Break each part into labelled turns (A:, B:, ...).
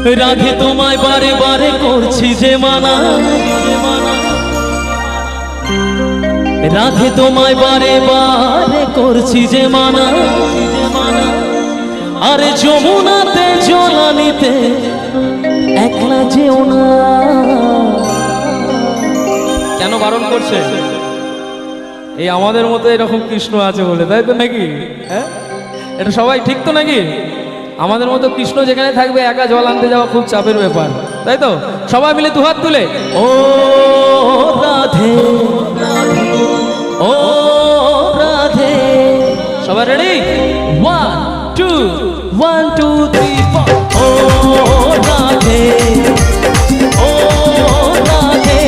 A: রাধে তোমায় বারে বারে করছি যে মানা, রাধে তোমায় বারে বারে করছি যে মানা, আরে যমুনাতে জলানিতে একলা যেও না। কেন বারণ করছে? এই আমাদের মতো এরকম কৃষ্ণ আছে বলে, তাই তো নাকি? হ্যাঁ, এটা সবাই ঠিক তো নাকি? আমাদের মতো কৃষ্ণ যেখানে থাকবে একা জল আনতে যাওয়া খুব চাপের ব্যাপার, তাই তো? সবাই মিলে দুহাত তুলে ও রাধে ও রাধে, সবাই রেডি? 1 2 1 2 3 4 ও রাধে ও রাধে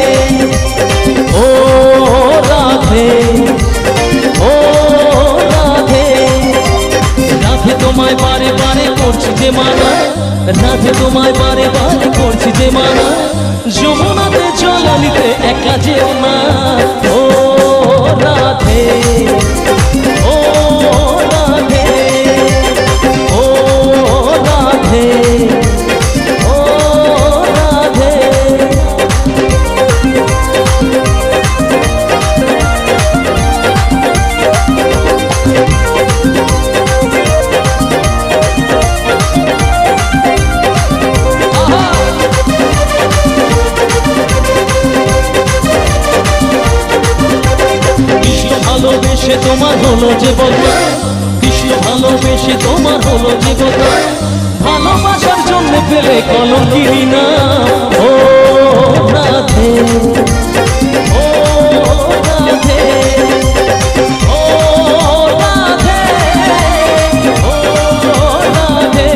A: ও রাধে ও রাধে, রাধে তোমায় বারে বারে করছি যে মানা, রাধে তোমায় বারে বারে করছি যে মানা, যমুনাতে জলানিতে একা যেও না। ও রাধে ও রাধে ও রাধে ও রাধে। ভালোবেসে তোমার হলো যে বদলা, কৃষ্ণ ভালোবেসে তোমার হলো যে বদলা, ভালোবাসার জন্য পেলে কলঙ্কিনী না। ও রাধে ও রাধে ও রাধে ও রাধে।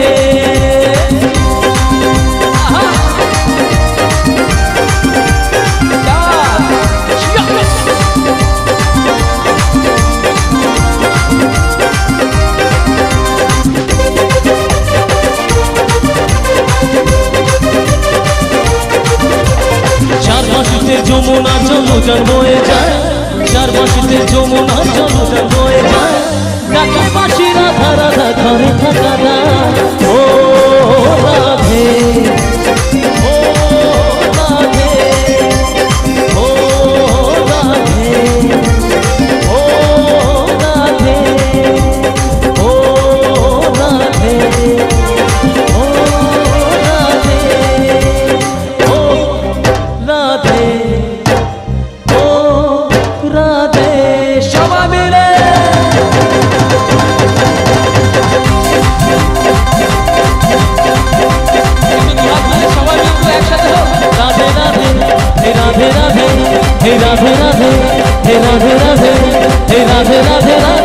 A: যমুনা জলজান বয়ে যায়, চার বাঁশিতে যমুনা জলজান বয়ে যায়, ডাকে বাঁশি রাধা রাধা ঘরে থাকা না। ও রাধে ও রাধে ও রাধে ও রাধে ও রাধে ও রাধে ও রাধে ও রাধে। সবাই মিলে সবাই মিলে একসাথে রাধে রাধে হে রাধে রাধে হে রাধে রাধে হে রাধে রাধে হে রাধে রাধে।